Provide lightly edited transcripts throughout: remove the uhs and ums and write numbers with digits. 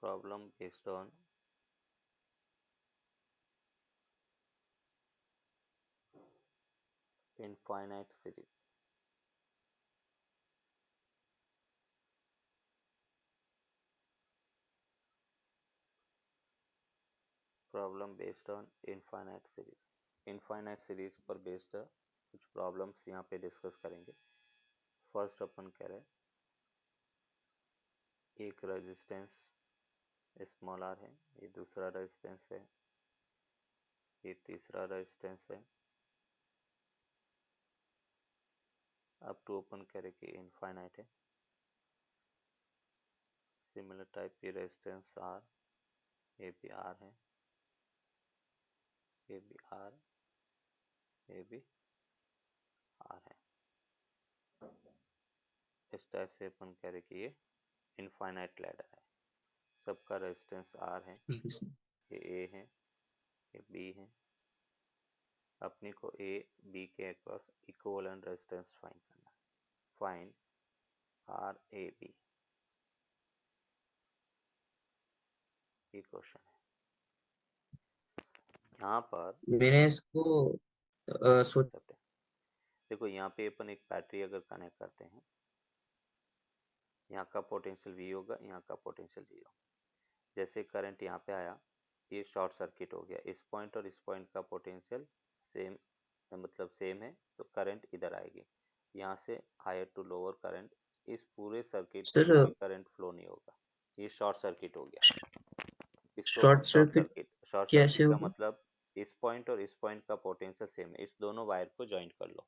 problem based on infinite series. Problem based on infinite series. Infinite series पर based कुछ problems यहाँ पे discuss करेंगे. फर्स्ट अपन कह रहे हैं एक रेजिस्टेंस स्मॉल आर है, ये दूसरा रेजिस्टेंस है, ये तीसरा रेजिस्टेंस है, अप टू ओपन कह रहे कि इनफाइनाइट है. सिमिलर टाइप की रेजिस्टेंस आर, ये भी आर है, ये भी आर, ये भी आर है. इस टाइप से अपन कह रहे कि ये इनफाइनाइट लैडर है. सबका रेजिस्टेंस आर है, ये ए है, ये बी है. अपनी को ए बी के अक्रॉस इक्विवेलेंट रेजिस्टेंस फाइंड करना है. फाइंड आर ए बी, ये क्वेश्चन है. यहाँ पर मैंने इसको सोच सकते हैं. देखो यहाँ पे अपन एक बैटरी अगर कनेक्ट करते हैं, यहाँ का पोटेंशियल V होगा, यहाँ का पोटेंशियल 0. जैसे करंट यहाँ पे आया, ये शॉर्ट सर्किट हो गया. इस पॉइंट और इस पॉइंट का पोटेंशियल सेम, मतलब सेम है, तो करंट इधर आएगी. यहाँ से हायर टू लोअर करंट, इस पूरे सर्किट में सर कोई करंट फ्लो नहीं होगा. ये शॉर्ट सर्किट हो गया. इसको शॉर्ट सर्किट शॉर्ट कैसे सर्किट का होगा? मतलब इस पॉइंट और इस पॉइंट का पोटेंशियल सेम है, इस दोनों वायर को ज्वाइंट कर लो,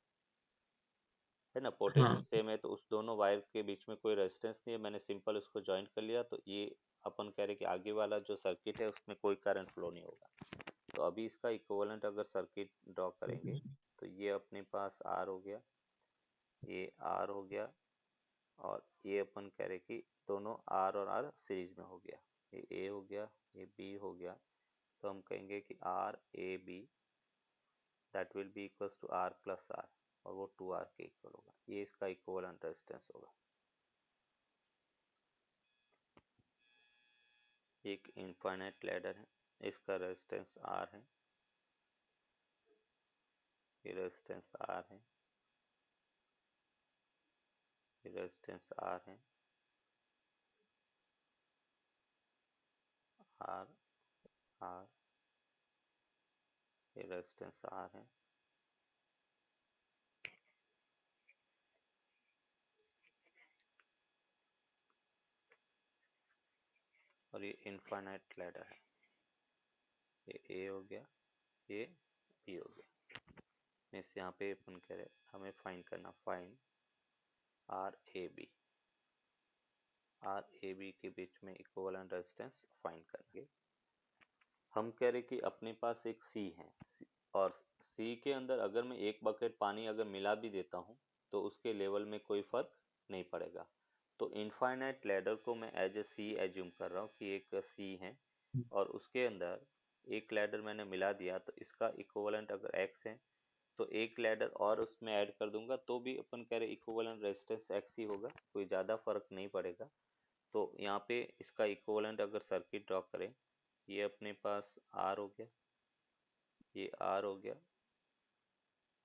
है ना. पोटेंशियल हाँ सेम है तो उस दोनों वायर के बीच में कोई रेजिस्टेंस नहीं है, मैंने सिंपल उसको ज्वाइंट कर लिया, तो ये अपन कह रहे कि आगे वाला जो सर्किट है उसमें कोई करंट फ्लो नहीं होगा. तो अभी इसका इक्विवेलेंट अगर सर्किट ड्रॉ करेंगे तो ये अपने पास आर हो गया, ये आर हो गया, और ये अपन कह रहे कि दोनों आर और आर सीरीज में हो गया. ये ए हो गया, ये बी हो गया, तो हम कहेंगे कि R A B that will be equals to R plus R, और वो 2R के इक्वल होगा. ये इसका इक्विवेलेंट रेजिस्टेंस होगा. एक इनफाइनाइट लैडर है, इसका रेजिस्टेंस R है, ये रेजिस्टेंस R है, ये रेजिस्टेंस R है, R R, ये रेजिस्टेंस R है, और ये इनफाइनाइट लैडर है. ये A हो गया, ये B हो गया. इस यहाँ पे अपन कह रहे हमें फाइंड करना, find R A B. R A B के बीच में इक्विवेलेंट रेजिस्टेंस फाइंड करेंगे. हम कह रहे कि अपने पास एक सी है, और सी के अंदर अगर मैं एक बकेट पानी अगर मिला भी देता हूँ तो उसके लेवल में कोई फर्क नहीं पड़ेगा. तो इनफाइनाइट लैडर को मैं एज ए सी एज्यूम कर रहा हूँ कि एक सी है, और उसके अंदर एक लैडर मैंने मिला दिया, तो इसका इक्विवेलेंट अगर एक्स है तो एक लैडर और उसमें ऐड कर दूंगा तो भी अपन कह रहे इक्विवेलेंट रेजिस्टेंस एक्स ही होगा, कोई ज़्यादा फर्क नहीं पड़ेगा. तो यहाँ पे इसका इक्विवेलेंट अगर सर्किट ड्रॉ करें, ये अपने पास R हो गया, ये R हो गया,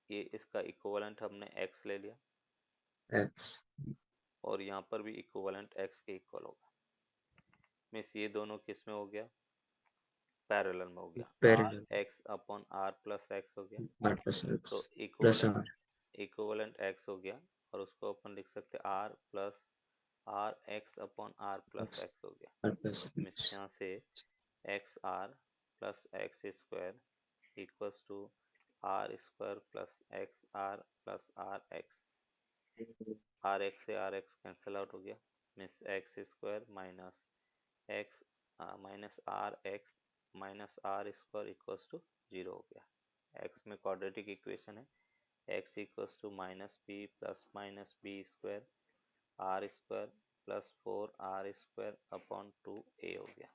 ये इसका इक्विवेलेंट हमने X ले लिया, एक्स. और यहाँ पर भी इक्विवेलेंट X के इक्वल होगा. मीन्स ये दोनों किस में हो गया, पैरेलल में हो गया. R parallel X upon R plus X हो गया. आर प्लस एक्स तो प्लस आर. इक्विवेलेंट X हो गया, और उसको अपन लिख सकते हैं R plus R X upon R plus X हो गया. आर प्लस मीन्स यहाँ से x R plus x square equals to R square plus x R plus R x. R x से आर एक्स कैंसिल आउट हो गया. Means x square minus x minus R x minus R square equals to 0 हो गया. X में quadratic equation है, x equals to minus b plus minus b square R square plus 4R square upon 2A हो गया.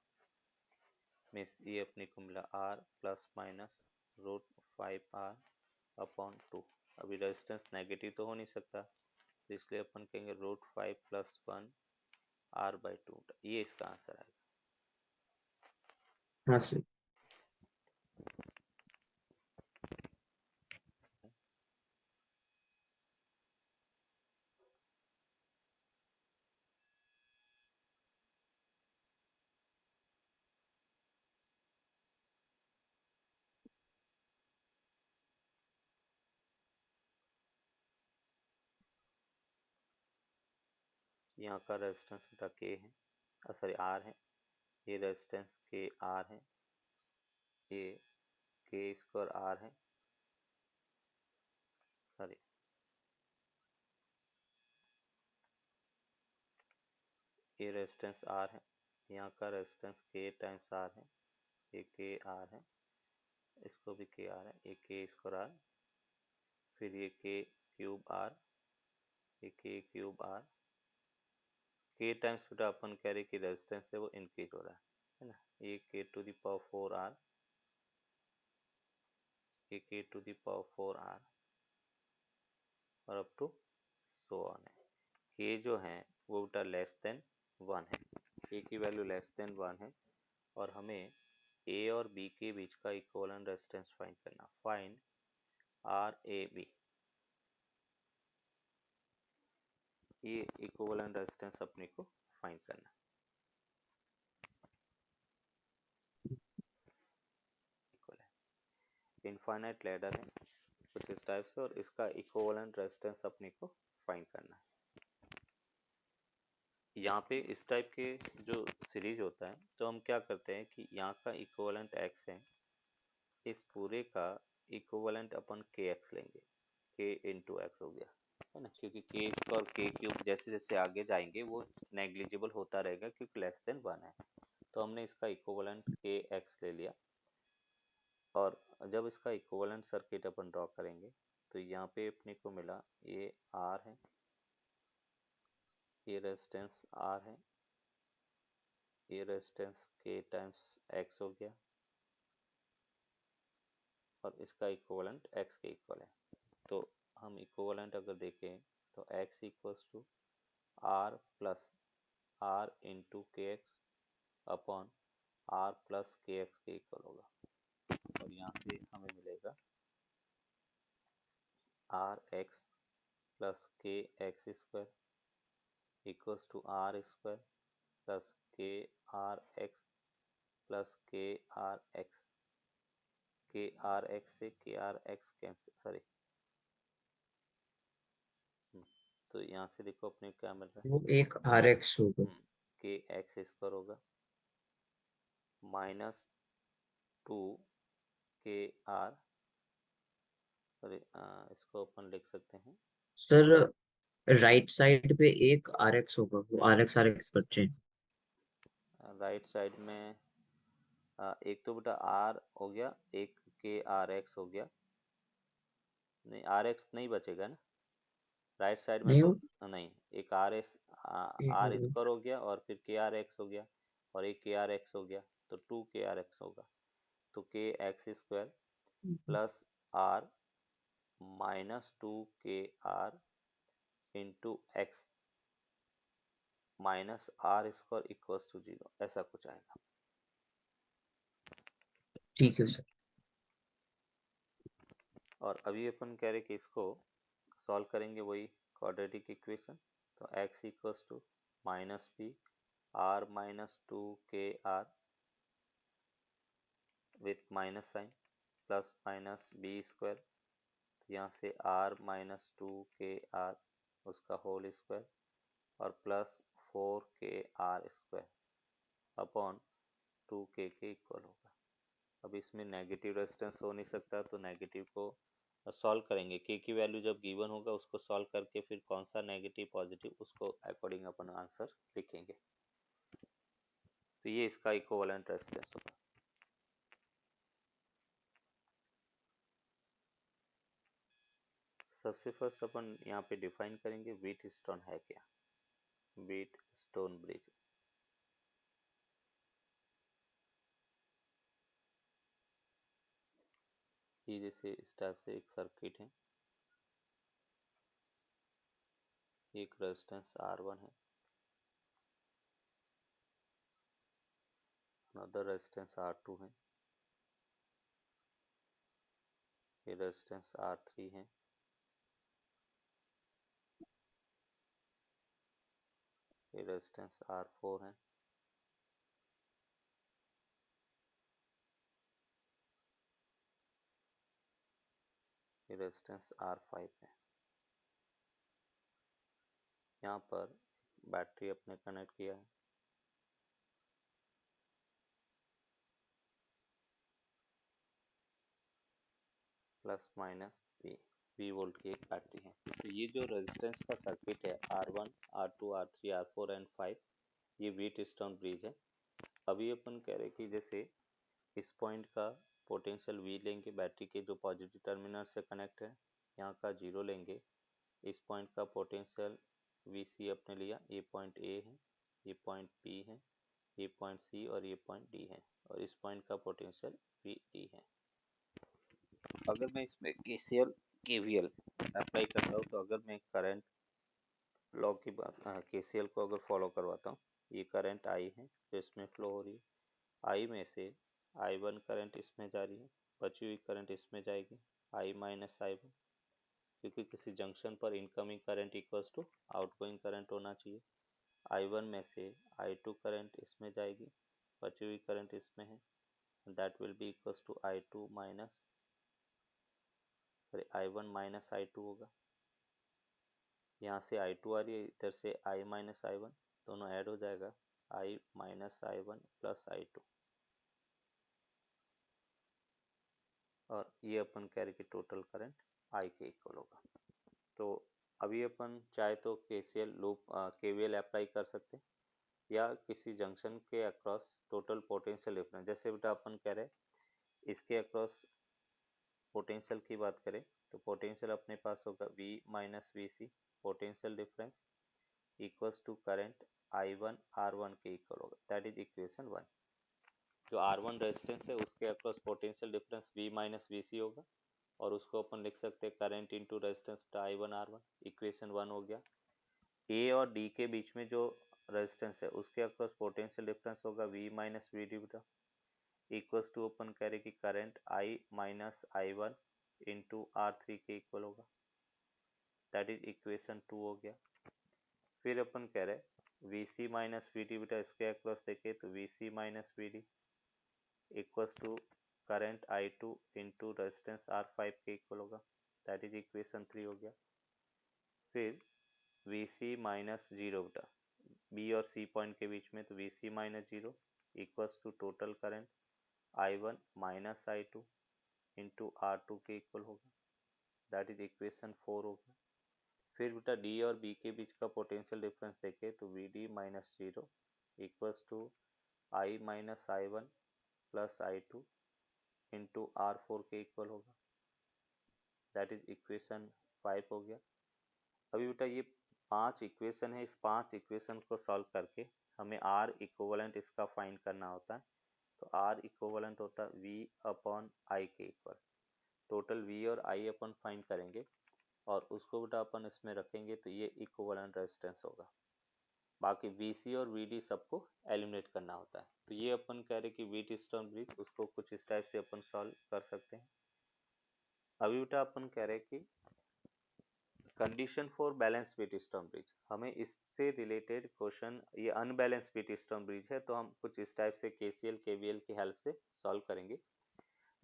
Means ये अपने को मिला R plus minus √5R upon 2. अभी रेजिस्टेंस नेगेटिव तो हो नहीं सकता, तो इसलिए अपन कहेंगे √5 + 1 R/2. ये इसका आंसर आएगा. हाँ सर। यहाँ का रेजिस्टेंस बेटा के है, सॉरी आर है, ये रेजिस्टेंस के आर है, ये के स्क्वायर आर है, सॉरी ये रेजिस्टेंस आर है, यहाँ का रेजिस्टेंस के टाइम्स आर है, ये के आर है, इसको भी के आर है, ये के स्क्वायर आर, फिर ये के क्यूब आर, ये के क्यूब आर, के टाइम्स बेटा अपन कह रहे कि रेजिस्टेंस है वो इंक्रीज हो रहा है ना, ये के टू द पावर 4 आर, ये के टू द पावर 4 आर और अप टू सो ऑन है। के जो है वो बेटा लेस देन 1 है, के की वैल्यू लेस देन 1 है और हमें ए और बी के बीच का इक्विवेलेंट रेजिस्टेंस फाइंड करना। फाइंड आर ए बी, ये इक्विवेलेंट रेजिस्टेंस अपने को फाइंड करना। इनफाइनाइट लैडर है कुछ इस टाइप से और इसका इक्विवेलेंट रेजिस्टेंस अपने को फाइंड करना है। यहाँ पे इस टाइप के जो सीरीज होता है तो हम क्या करते हैं कि यहाँ का इक्विवेलेंट एक्स है, इस पूरे का इक्विवेलेंट अपन के एक्स लेंगे, के इंटू एक्स हो गया है ना, क्योंकि के स्क्वायर के क्यूब जैसे जैसे आगे जाएंगे वो नेग्लिजिबल होता रहेगा क्योंकि लेस देन 1 है, तो हमने इसका इक्विवेलेंट के एक्स ले लिया और जब इसका इक्विवेलेंट सर्किट अपन ड्रॉ करेंगे तो यहाँ पे अपने को मिला ये आर है, ये रेजिस्टेंस आर है, ये रेजिस्टेंस के टाइम्स एक्स हो गया और इसका इक्विवेलेंट एक्स के इक्वल है। तो हम इक्विवेलेंट अगर देखें तो x equals to R plus R into k x upon R plus k x के इक्वल होगा और यहाँ से हमें मिलेगा R x plus k x square equals to R square plus k R x plus k R x से k R x cancel, sorry तो यहाँ से देखो अपने को क्या मिल रहा वो एक आर एक्स होगा। है, के एक्स स्क्वायर होगा माइनस 2 के आर, सॉरी इसको अपन लिख सकते हैं सर राइट साइड पे एक आर एक्स होगा, वो आर एक्स बच्चे हैं। राइट साइड में एक तो बेटा आर हो गया, एक के आर एक्स हो गया, नहीं आर एक्स नहीं बचेगा ना राइट साइड में नहीं तो, हो, नहीं एक आर एस एक आर होगा। स्क्वायर हो गया और फिर के आर एक्स हो गया और एक के आर एक्स हो गया तो 2 के आर एक्स होगा, तो k x square plus R minus 2 k R into x minus R square equals to 0, ऐसा कुछ आएगा। ठीक है सर। और अभी अपन कह रहे कि इसको सॉल्व करेंगे वही क्वाड्रेटिक इक्वेशन, तो x equals to minus b R minus 2 k R with minus sign plus minus b square, तो यहाँ से आर माइनस 2 के आर उसका होल स्क्वायर और प्लस 4 के आर स्क्वायर अपॉन 2 के इक्वल होगा। अब इसमें नेगेटिव रेजिस्टेंस हो नहीं सकता तो नेगेटिव को सॉल्व करेंगे, के की वैल्यू जब गिवन होगा उसको सॉल्व करके फिर कौन सा नेगेटिव पॉजिटिव उसको अकॉर्डिंग अपन आंसर लिखेंगे, तो ये इसका इक्विवेलेंट रेजिस्टेंस होगा। सबसे फर्स्ट अपन यहाँ पे डिफाइन करेंगे व्हीट स्टोन है क्या, व्हीट स्टोन ब्रिज। ये जैसे इस टाइप से एक सर्किट है, एक रेजिस्टेंस R1 है, अदर रेजिस्टेंस R2 है, ये रेजिस्टेंस R3 है, ये रेजिस्टेंस R4 है, ये रेजिस्टेंस R5 है। यहाँ पर बैटरी अपने कनेक्ट किया है, प्लस माइनस V वोल्ट की एक बैटरी है। तो ये जो रेजिस्टेंस का सर्किट है R1, R2, R3, R4 and 5, ये व्हीटस्टोन ब्रिज है। अभी अपन कह रहे कि जैसे इस पॉइंट का पोटेंशियल V लेंगे, बैटरी के जो पॉजिटिव टर्मिनल से कनेक्ट है, यहाँ का 0 लेंगे। इस पॉइंट का पोटेंशियल VC अपने लिया, ये पॉइंट A है, ये पॉइंट B है, ये पॉइंट C और ये पॉइंट D है, और इस पॉइंट का पोटेंशियल VD है। अगर मैं इसमें KCL KVL अप्लाई करता हूँ, तो अगर मैं करंट लॉ की बात KCL को अगर फॉलो करवाता हूँ, ये करंट I है जो इसमें फ्लो हो रही है, I में से I1 करंट इसमें जा रही है, बची हुई करंट इसमें जाएगी I माइनस I1, क्योंकि किसी जंक्शन पर incoming current equals to outgoing current होना चाहिए। I1 में से I2 करंट इसमें जाएगी, बची हुई करंट इसमें है, that will be equals to I2 minus I1 minus I2 होगा। यहाँ से I2 आ रही है, इधर से I माइनस I1, दोनों ऐड हो जाएगा, I minus I1 plus I2, और ये अपन कह रहे कि टोटल करंट I के इक्वल होगा। तो अभी अपन चाहे तो KCL लूप KVL अप्लाई कर सकते हैं, या किसी जंक्शन के अक्रॉस टोटल पोटेंशियल डिफरेंस, जैसे बेटा अपन कह रहे इसके अक्रॉस पोटेंशियल की बात करें, तो पोटेंशियल अपने पास होगा V minus VC, potential difference equals to current I1 R1 के इक्वल होगा, दैट इज इक्वेशन 1। जो R1 रेजिस्टेंस है उसके across potential difference V minus VC होगा, और उसको अपन लिख सकते हैं current into resistance I1 R1, equation 1 हो गया। A और D के बीच में जो रेजिस्टेंस है उसके अक्रॉस पोटेंशियल डिफरेंस होगा V माइनस VD बेटा, इक्वल्स टू अपन कह रहे कि current I minus I1 into R3 के इक्वल होगा, दैट इज इक्वेशन 2 हो गया। फिर अपन कह रहे VC माइनस VD बेटा, इसके अक्रॉस देखे तो VC minus VD equals to current I2 into resistance R5 के इक्वल होगा, दैट इज इक्वेशन 3 हो गया। फिर VC माइनस 0 बेटा, B और C पॉइंट के बीच में, तो VC minus 0 equals to total current I1 minus I2 into R2 के इक्वल होगा, दैट इज इक्वेशन 4 होगा। फिर बेटा D और B के बीच का पोटेंशियल डिफरेंस देखे तो VD minus 0 equals to I minus I1 plus I2 into R4 के इक्वल होगा, दैट इज इक्वेशन 5 हो गया। अभी बेटा ये 5 इक्वेशन है, इस 5 इक्वेशन को सॉल्व करके हमें R इक्विवेलेंट इसका फाइंड करना होता है। तो R इक्विवेलेंट होता है V अपॉन I के इक्वल, टोटल V और I अपन फाइंड करेंगे, और उसको बेटा अपन इसमें रखेंगे, तो ये इक्विवेलेंट रेजिस्टेंस होगा। बाकी VC और VD सबको एलिमिनेट करना होता है। तो ये अपन कह रहे कि व्हीटस्टोन ब्रिज, उसको कुछ इस टाइप से अपन सॉल्व कर सकते हैं। अभी बेटा अपन कह रहे कि condition for balance Wheatstone bridge, हमें इससे रिलेटेड क्वेश्चन, ये अनबैलेंस व्हीटस्टोन ब्रिज है, तो हम कुछ इस टाइप से KCL KVL की हेल्प से सॉल्व करेंगे।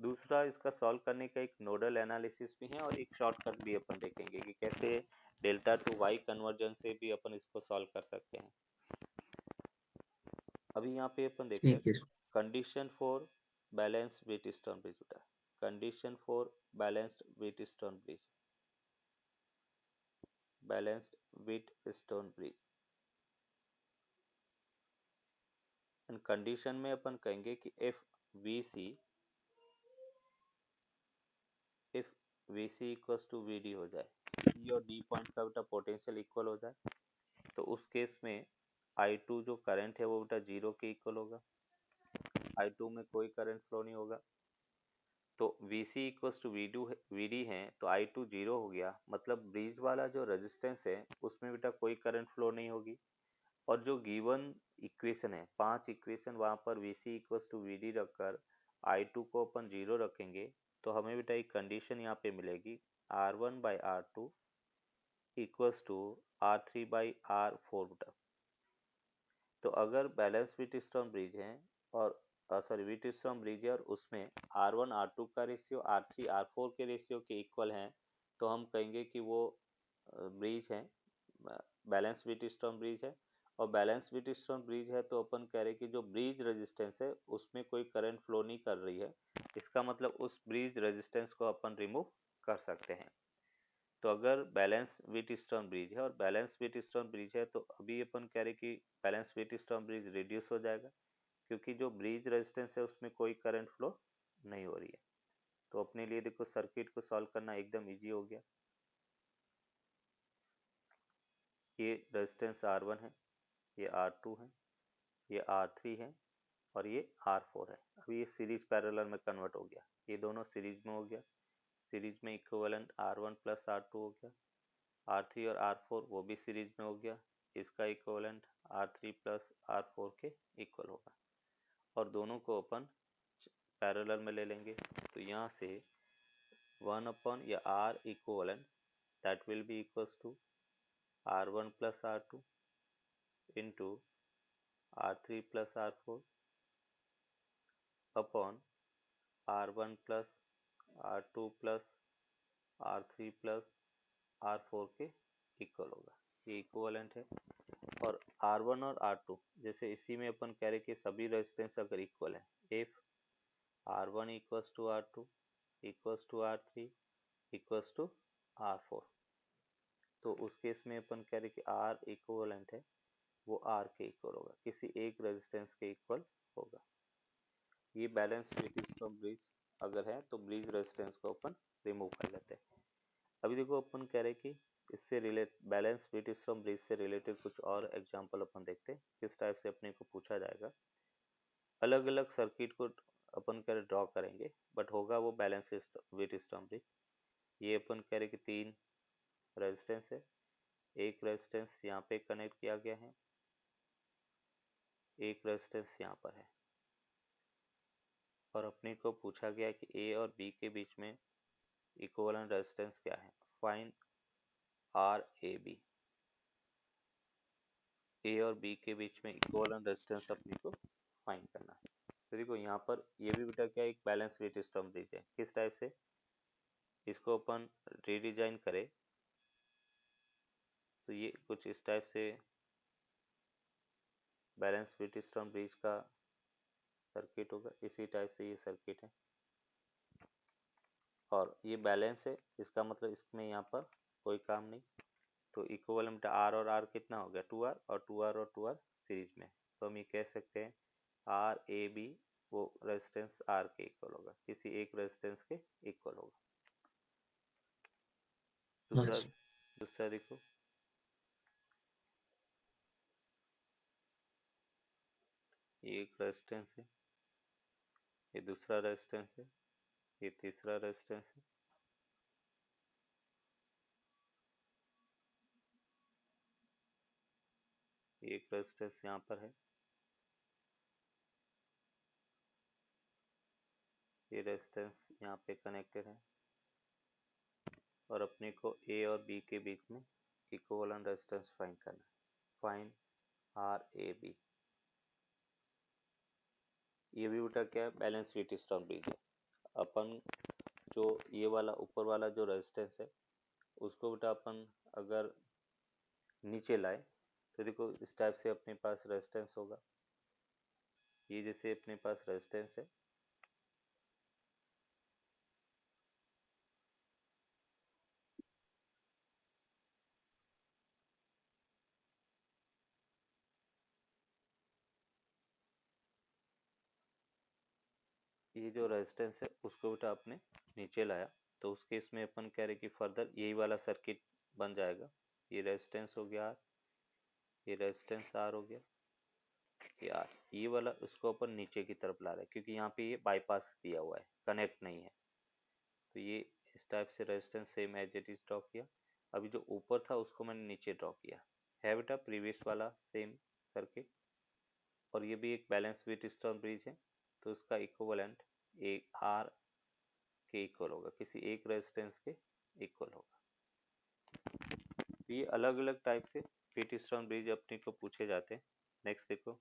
दूसरा, इसका सॉल्व करने का एक नोडल एनालिसिस भी है, और एक शॉर्टकट भी अपन देखेंगे कि कैसे डेल्टा टू वाई कन्वर्जन से भी अपन इसको सॉल्व कर सकते हैं। अभी यहाँ पे अपन देख रहे ठीक है। हैं condition for balance Wheatstone bridge बेटा, condition for balanced Wheatstone bridge, balanced Wheatstone bridge, and condition में अपन कहेंगे कि if VC equals to VD हो जाए, C और D पॉइंट का बेटा पोटेंशियल इक्वल हो जाए, तो उस केस में I2 जो करंट है वो बेटा 0 के इक्वल होगा, I2 में कोई करंट फ्लो नहीं होगा। तो VC इक्वल्स टू VD है, तो I2 0 हो गया, मतलब ब्रिज वाला जो रेजिस्टेंस है उसमें बेटा कोई करंट फ्लो नहीं होगी, और जो गिवन इक्वेशन है, 5 इक्वेशन, वहां पर VC इक्वल्स टू VD रखकर I2 को अपन 0 रखेंगे तो हमें बेटा एक कंडीशन यहाँ पे मिलेगी R1/R2 इक्वल्स टू R3/R4 बेटा। तो अगर बैलेंस व्हीटस्टोन ब्रिज है और सॉरी व्हीटस्टोन ब्रिज है और उसमें R1/R2 का रेशियो R3/R4 के रेशियो के इक्वल हैं तो हम कहेंगे कि वो ब्रिज है, बैलेंस व्हीटस्टोन ब्रिज है। और बैलेंस व्हीटस्टोन ब्रिज है तो अपन कह रहे हैं कि जो ब्रिज रेजिस्टेंस है उसमें कोई करंट फ्लो नहीं कर रही है, इसका मतलब उस ब्रिज रेजिस्टेंस को अपन रिमूव कर सकते हैं। तो अगर बैलेंस व्हीटस्टोन ब्रिज है और बैलेंस व्हीटस्टोन ब्रिज है तो अभी अपन कह रहे कि बैलेंस व्हीटस्टोन ब्रिज रिड्यूस हो जाएगा क्योंकि जो ब्रिज रेजिस्टेंस है उसमें कोई करंट फ्लो नहीं हो रही है। तो अपने लिए देखो सर्किट को सॉल्व करना एकदम इजी हो गया। ये रेजिस्टेंस R1 है, ये R2 है, ये R3 है और ये R4 है। अभी ये सीरीज पैरेलल में कन्वर्ट हो गया, ये दोनों सीरीज में हो गया, सीरीज में इक्विवेलेंट R1 प्लस R2 हो गया, R3 और R4 वो भी सीरीज में हो गया, इसका इक्विवेलेंट R3 प्लस R4 के इक्वल होगा और दोनों को अपन पैरेलल में ले लेंगे। तो यहाँ से 1 या R equivalent that will be equals to R1 plus R2 into R3 plus R4 upon R1 plus R2 plus R3 plus R4 के इक्वल होगा, ये इक्विवेलेंट है। और R1 और R2 जैसे इसी में अपन कह रहे कि सभी रेजिस्टेंस अगर इक्वल है, if R1 equals to R2 equals to R3 equals to R4, तो उस केस में अपन कह रहे कि R इक्विवेलेंट है वो R के इक्वल होगा, किसी एक रेजिस्टेंस के इक्वल होगा। ये बैलेंस व्हीटस्टोन ब्रिज अगर है तो ब्रिज रेजिस्टेंस को अपन रिमूव कर लेते हैं। अभी देखो अपन कह रहे कि इससे रिलेट बैलेंस व्हीटस्टोन ब्रिज से रिलेटेड कुछ और एग्जांपल अपन देखते हैं किस टाइप से अपने को पूछा जाएगा। अलग अलग सर्किट को अपन कर ड्रॉ करेंगे बट होगा वो बैलेंस व्हीटस्टोन ब्रिज। ये अपन कह रहे कि 3 रेजिस्टेंस है, एक रेजिस्टेंस यहाँ पे कनेक्ट किया गया है, एक रेजिस्टेंस यहाँ पर है और अपने को पूछा गया कि ए और बी के बीच में इक्विवेलेंट रेजिस्टेंस क्या है, फाइंड RAB। ए और बी के बीच में इक्विवेलेंट रेजिस्टेंस अपने को फाइंड करना है। तो देखो यहाँ पर ये भी बेटा क्या एक बैलेंस व्हीटस्टोन ब्रिज है, किस टाइप से इसको अपन रीडिजाइन करें तो ये कुछ इस टाइप से बैलेंस व्हीटस्टोन ब्रिज का सर्किट होगा, इसी टाइप से ये सर्किट है और ये बैलेंस है, इसका मतलब इसमें यहाँ पर कोई काम नहीं। तो इक्विवेलेंट R और R कितना हो गया 2R और 2R और 2R सीरीज में, तो हम ये कह सकते हैं RAB वो रेजिस्टेंस R के इक्वल होगा, किसी एक रेजिस्टेंस के इक्वल होगा। हाँ दूसरा जी। दूसरा देखो, ये एक रेजिस्टेंस है, ये दूसरा रेजिस्टेंस है, ये तीसरा रेजिस्टेंस है, ये एक रेजिस्टेंस यहाँ पर है, ये रेजिस्टेंस यहाँ पे कनेक्टेड है और अपने को ए और बी के बीच में इक्विवेलेंट रेजिस्टेंस फाइंड करना है, फाइंड RAB। ये भी बेटा क्या है बैलेंस व्हीटस्टोन ब्रिज है। अपन जो ये वाला ऊपर वाला जो रेजिस्टेंस है उसको बेटा अपन अगर नीचे लाए तो देखो इस टाइप से अपने पास रेजिस्टेंस होगा, ये जैसे अपने पास रेजिस्टेंस है, ये जो रेजिस्टेंस है उसको बेटा आपने नीचे लाया तो उस केस में अपन कह रहे कि फर्दर यही वाला सर्किट बन जाएगा। ये रेजिस्टेंस हो गया R, ये रेजिस्टेंस R हो गया, ये R, ये वाला उसको अपन नीचे की तरफ ला रहे हैं क्योंकि यहाँ पे ये बाईपास दिया हुआ है, कनेक्ट नहीं है। तो ये इस टाइप से resistance same as it is draw किया। अभी जो ऊपर था उसको मैंने नीचे ड्रॉ किया है बेटा प्रीवियस वाला सेम सर्किट। और ये भी एक बैलेंस व्हीटस्टोन ब्रिज है, तो उसका इक्विवेलेंट एक आर के इक्वल होगा, किसी एक रेजिस्टेंस के इक्वल होगा। तो ये अलग अलग टाइप से व्हीटस्टोन ब्रिज अपने को पूछे जाते हैं। नेक्स्ट देखो,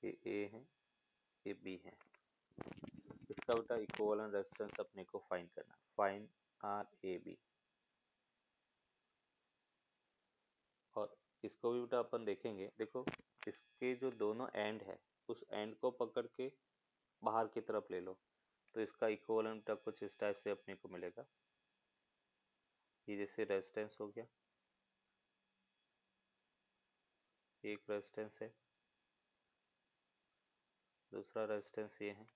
ये ए है, ये बी है, इसका बेटा इक्विवेलेंट रेजिस्टेंस अपने को फाइंड करना, फाइंड आर ए बी। और इसको भी बेटा अपन देखेंगे, देखो इसके जो दोनों एंड है उस एंड को पकड़ के बाहर की तरफ ले लो, तो इसका इक्विवेलेंट बेटा कुछ इस टाइप से अपने को मिलेगा। ये जैसे रेजिस्टेंस हो गया, एक रेजिस्टेंस है, दूसरा रेजिस्टेंस ये है,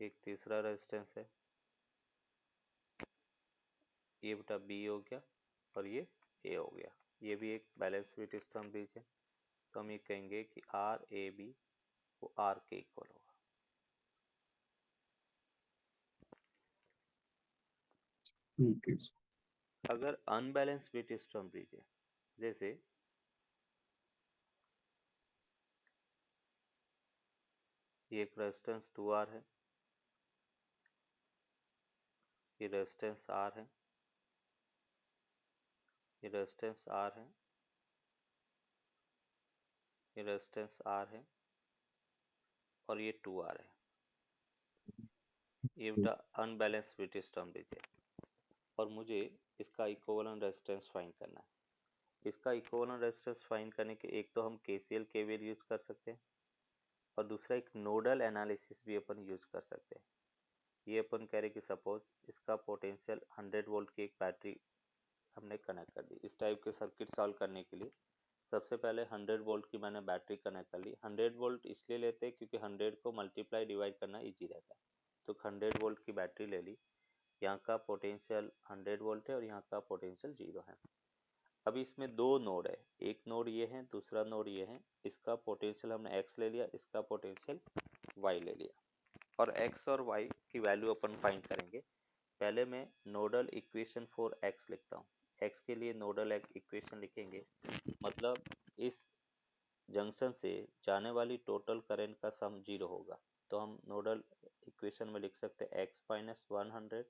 एक तीसरा रेजिस्टेंस है, ये बेटा बी हो गया और ये ए हो गया। ये भी एक बैलेंस व्हीटस्टोन ब्रिज है, तो हम ये कहेंगे कि आर ए बी वो आर के इक्वल होगा। ठीक है। अगर अनबैलेंस व्हीटस्टोन ब्रिज है, जैसे ये एक रेजिस्टेंस 2R है, ये रेजिस्टेंस R है, ये रेजिस्टेंस R है, ये रेजिस्टेंस R है और ये 2R है। ये बेटा अनबैलेंस व्हीटस्टोन ब्रिज है और मुझे इसका इक्विवेलेंट रेजिस्टेंस फाइंड करना है। इसका इक्विवेलेंट रेजिस्टेंस फाइंड करने के एक तो हम केसीएल केवीएल यूज कर सकते हैं और दूसरा एक नोडल एनालिसिस भी अपन यूज कर सकते हैं। ये अपन कह रहे कि सपोज इसका पोटेंशियल 100 वोल्ट की एक बैटरी हमने कनेक्ट कर दी। इस टाइप के सर्किट सॉल्व करने के लिए सबसे पहले 100 वोल्ट की मैंने बैटरी कनेक्ट कर ली। 100 वोल्ट इसलिए लेते हैं क्योंकि 100 को मल्टीप्लाई डिवाइड करना इजी रहता है। तो 100 वोल्ट की बैटरी ले ली, यहाँ का पोटेंशियल 100 वोल्ट है और यहाँ का पोटेंशियल 0 है। अभी इसमें दो नोड है, एक नोड ये है, दूसरा नोड ये है। इसका पोटेंशियल हमने x ले लिया, इसका पोटेंशियल y ले लिया और x और y की वैल्यू अपन फाइंड करेंगे। पहले मैं नोडल इक्वेशन फॉर x लिखता हूँ। x के लिए नोडल इक्वेशन लिखेंगे, मतलब इस जंक्शन से जाने वाली टोटल करंट का सम 0 होगा। तो हम नोडल इक्वेशन में लिख सकते हैं x minus 100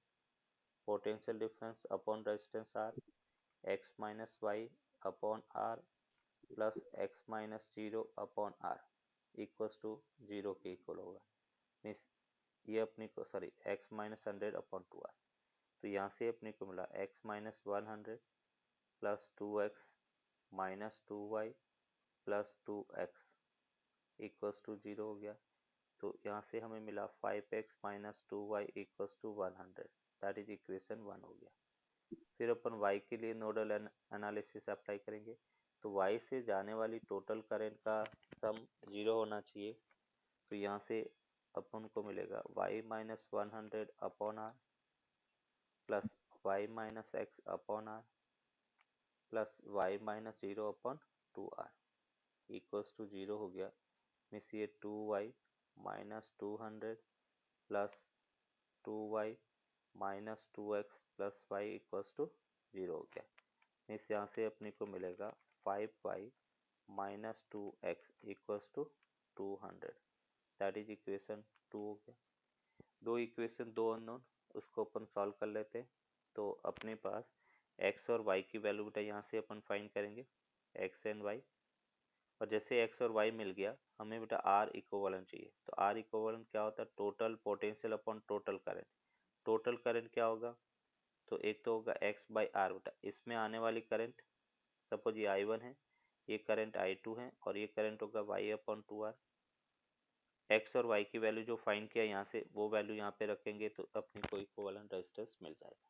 potential difference upon resistance R, x minus y upon R plus x minus 0 upon R equals to 0 के इक्वल होगा। मीन्स ये अपने को sorry x minus 100 upon 2r, तो यहाँ से अपने को मिला x minus 100 plus 2x minus 2y plus 2x equals to 0 हो गया। तो यहाँ से हमें मिला 5x minus 2y equals to 100, that is equation 1 हो गया। फिर अपन y के लिए नोडल एनालिसिस अप्लाई करेंगे, तो y से जाने वाली टोटल करंट का सम 0 होना चाहिए। तो यहाँ से अपन को मिलेगा y minus 100 upon R plus y minus x upon R plus y minus 0 upon 2r equals to 0 हो गया। मीन्स ये 2y minus 200 plus 2y minus 2x plus y equals to 0 हो गया। मीन्स यहाँ से अपने को मिलेगा 5y minus 2x equals to 200, that is equation 2 हो गया। दो इक्वेशन दो अननोन, उसको अपन सॉल्व कर लेते हैं। तो अपने पास x और y की वैल्यू बेटा यहाँ से अपन फाइंड करेंगे, x एंड y। और जैसे x और y मिल गया, हमें बेटा r इक्विवेलेंट चाहिए। तो r इक्विवेलेंट क्या होता है, total potential upon total current. Total current क्या होगा, तो एक तो होगा x बाई आर बेटा, इसमें आने वाली करंट सपोज ये I1 है, ये करंट I2 है और ये करंट होगा y अपॉन 2r। x और y की वैल्यू जो फाइंड किया यहाँ से वो वैल्यू यहाँ पे रखेंगे तो अपने को इक्विवेलेंट रेजिस्टेंस मिल जाएगा।